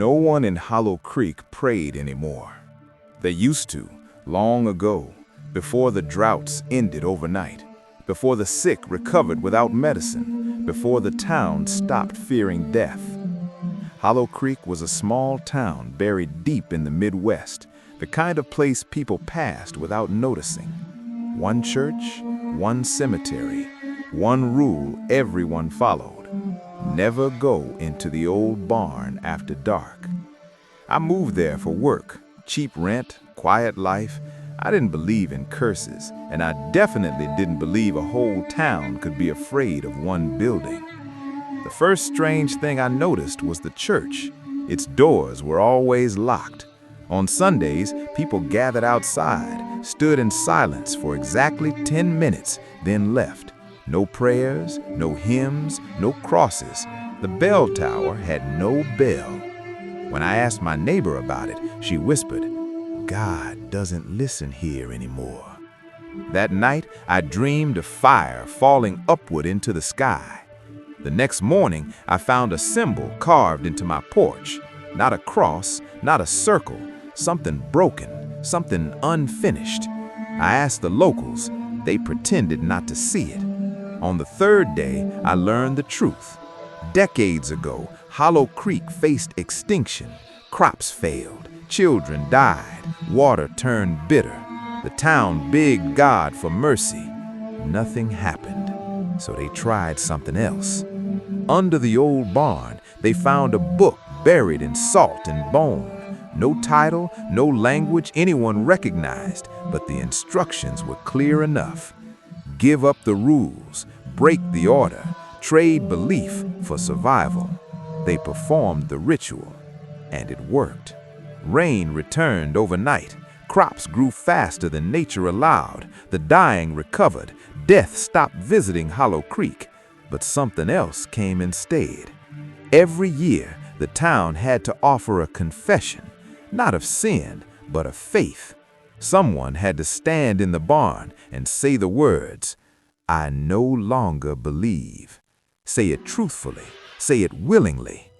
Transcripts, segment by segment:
No one in Hollow Creek prayed anymore. They used to, long ago, before the droughts ended overnight, before the sick recovered without medicine, before the town stopped fearing death. Hollow Creek was a small town buried deep in the Midwest, the kind of place people passed without noticing. One church, one cemetery, one rule everyone followed: never go into the old barn after dark. I moved there for work, cheap rent, quiet life. I didn't believe in curses, and I definitely didn't believe a whole town could be afraid of one building. The first strange thing I noticed was the church. Its doors were always locked. On Sundays, people gathered outside, stood in silence for exactly 10 minutes, then left. No prayers, no hymns, no crosses. The bell tower had no bell. When I asked my neighbor about it, she whispered, "God doesn't listen here anymore." That night, I dreamed of fire falling upward into the sky. The next morning, I found a symbol carved into my porch. Not a cross, not a circle, something broken, something unfinished. I asked the locals. They pretended not to see it. On the third day, I learned the truth. Decades ago, Hollow Creek faced extinction. Crops failed, children died, water turned bitter. The town begged God for mercy. Nothing happened, so they tried something else. Under the old barn, they found a book buried in salt and bone. No title, no language anyone recognized, but the instructions were clear enough. Give up the rules, break the order, trade belief for survival. They performed the ritual, and it worked. Rain returned overnight. Crops grew faster than nature allowed. The dying recovered. Death stopped visiting Hollow Creek. But something else came instead. Every year, the town had to offer a confession, not of sin, but of faith. Someone had to stand in the barn and say the words, "I no longer believe." Say it truthfully, say it willingly.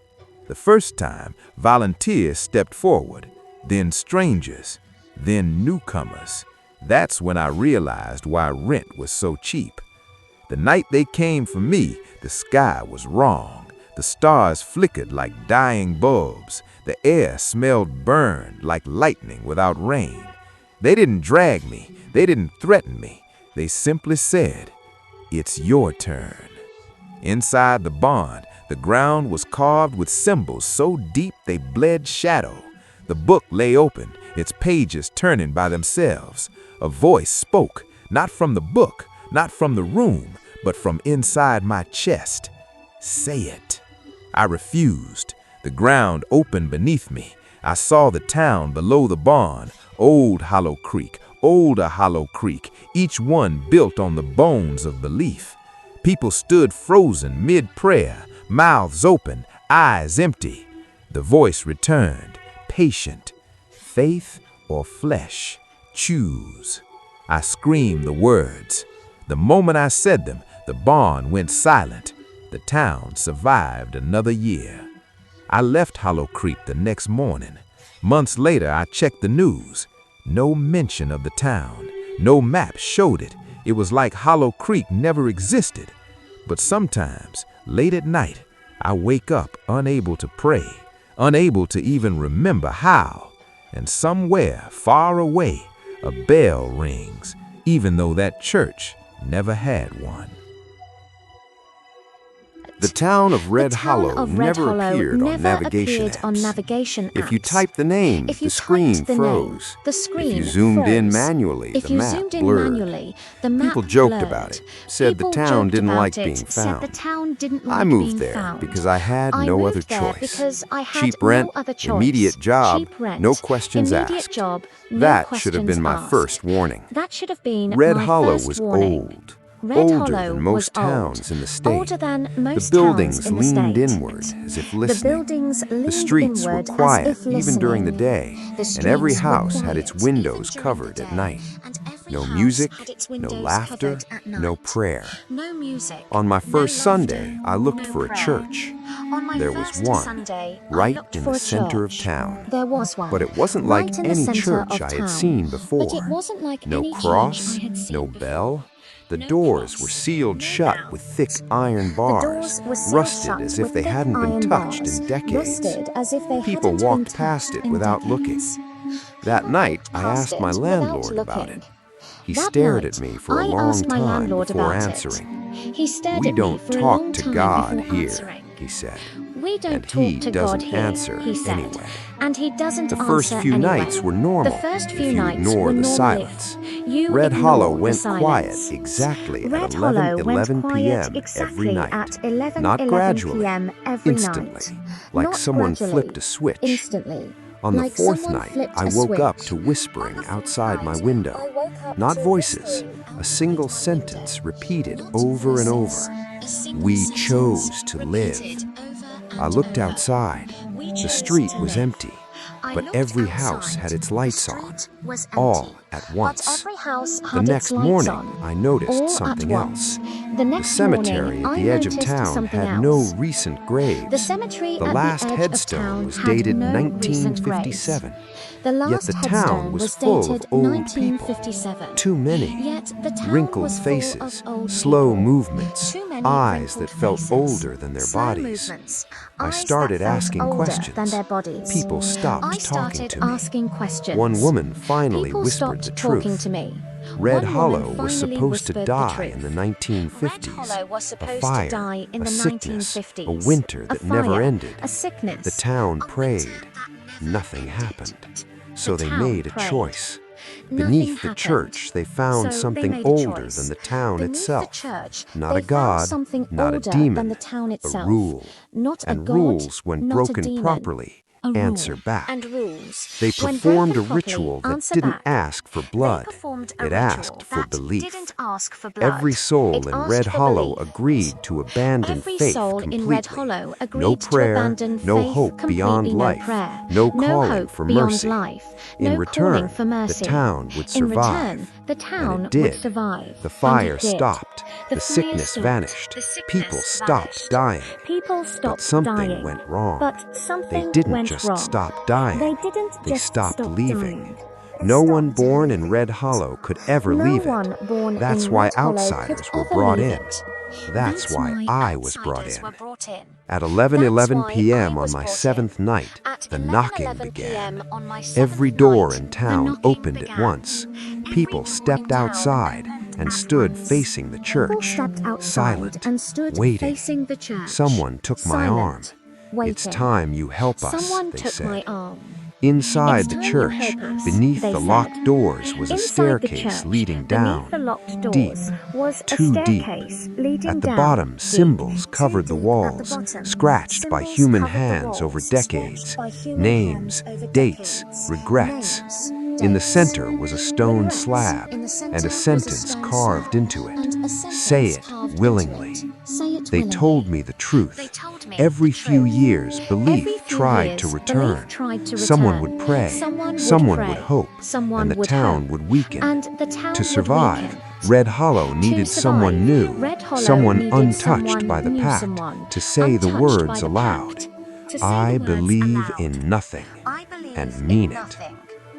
The first time, volunteers stepped forward, then strangers, then newcomers. That's when I realized why rent was so cheap. The night they came for me, the sky was wrong. The stars flickered like dying bulbs. The air smelled burned like lightning without rain. They didn't drag me. They didn't threaten me. They simply said, "It's your turn." Inside the barn, the ground was carved with symbols so deep they bled shadow. The book lay open, its pages turning by themselves. A voice spoke, not from the book, not from the room, but from inside my chest. "Say it." I refused. The ground opened beneath me. I saw the town below the barn, old Hollow Creek, older Hollow Creek, each one built on the bones of belief. People stood frozen mid-prayer, mouths open, eyes empty. The voice returned, patient. "Faith or flesh? Choose." I screamed the words. The moment I said them, the barn went silent. The town survived another year. I left Hollow Creek the next morning. Months later, I checked the news. No mention of the town. No map showed it. It was like Hollow Creek never existed. But sometimes, late at night, I wake up unable to pray, unable to even remember how. And somewhere far away, a bell rings, even though that church never had one. The town of Red Hollow never appeared on navigation apps. If you typed the name, the screen froze. If you zoomed in manually, the map blurred. People joked about it, said the town didn't like being found. I moved there because I had no other choice. Cheap rent, immediate job, no questions asked. That should have been my first warning. Red Hollow was old. Older than most towns in the state. The buildings leaned inward as if listening. The streets were quiet even during the day, and every house had its windows covered at night. No music, no laughter, no prayer. On my first Sunday, I looked for a church. There was one, right in the center of town. But it wasn't like any church I had seen before. No cross, no bell. The doors were sealed shut with thick iron bars, rusted as if they hadn't been touched in decades. People walked past it without looking. That night, I asked my landlord about it. He stared at me for a long time before answering. "We don't talk to God here," he said. And he doesn't answer anyway. The first few nights were normal if you ignore the silence. Red Hollow went quiet exactly at 11 p.m. every night. Not gradually, instantly, like someone flipped a switch. On the fourth night, I woke up to whispering outside my window. Not voices, a single sentence repeated over and over. "We chose to live." I looked outside. The street was empty, but every house had its lights on, all at once. The next morning, I noticed something else. The cemetery at the edge of town had no recent graves. The last headstone was dated 1957. Yet the town was full of old people. Too many. Wrinkled faces, slow movements, eyes that felt older than their bodies. I started asking questions. People stopped talking to me. One woman finally whispered the truth. Red Hollow was supposed to die in the 1950s. A fire, a sickness, a winter that never ended. The town prayed. Nothing happened. So they made a choice. Beneath the church, they found something older than the town itself. Not a god, not a demon, a rule. And rules, when broken properly, answer back. They performed a ritual that didn't ask for blood. It asked for belief. Every soul in Red Hollow agreed to abandon faith completely. No prayer, no hope beyond life, no calling for mercy. In return, the town would survive. And it did. The fire stopped. The sickness vanished. People stopped dying. But something went wrong. They didn't just stop dying. They stopped leaving. No one born in Red Hollow could ever leave it. That's why outsiders were brought in. That's why I was brought in. At 11:11 p.m. on my seventh night, the knocking began. Every door in town opened at once. People stepped outside and stood facing the church, silent, waiting. Someone took my arm. "It's time you help us," they said. Inside the church, beneath the locked doors, was a staircase leading down, deep, too deep. At the bottom, symbols covered the walls, scratched by human hands over decades. Names, dates, regrets. In the center was a stone slab and a sentence carved into it. "Say it willingly." They told me the truth. Every few years, belief tried to return. Someone would pray, someone would hope, and the town would weaken. To survive, Red Hollow needed someone new, someone untouched by the pact, to say the words aloud. "I believe in nothing," and mean it.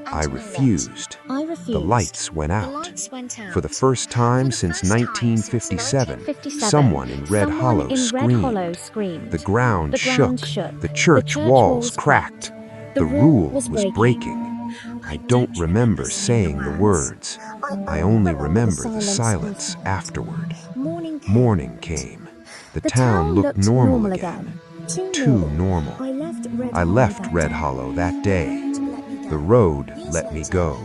I refused. The lights went out. For the first time since 1957, someone in Red Hollow screamed. The ground shook. The church walls cracked. The rule was breaking. I don't remember saying the words. I only remember the silence afterward. Morning came. The town looked normal again. Too normal. I left Red Hollow that day. The road let me go.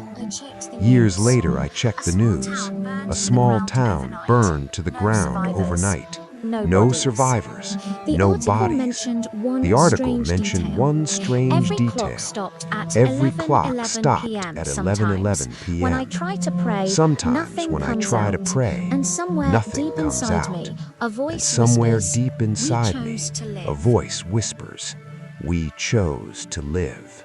Years later, I checked the news. A small town burned to the ground overnight. No survivors, no bodies. The article mentioned one strange detail. Every clock stopped at 11:11 p.m. Sometimes when I try to pray, nothing comes out. And somewhere deep inside me, a voice whispers, "We chose to live."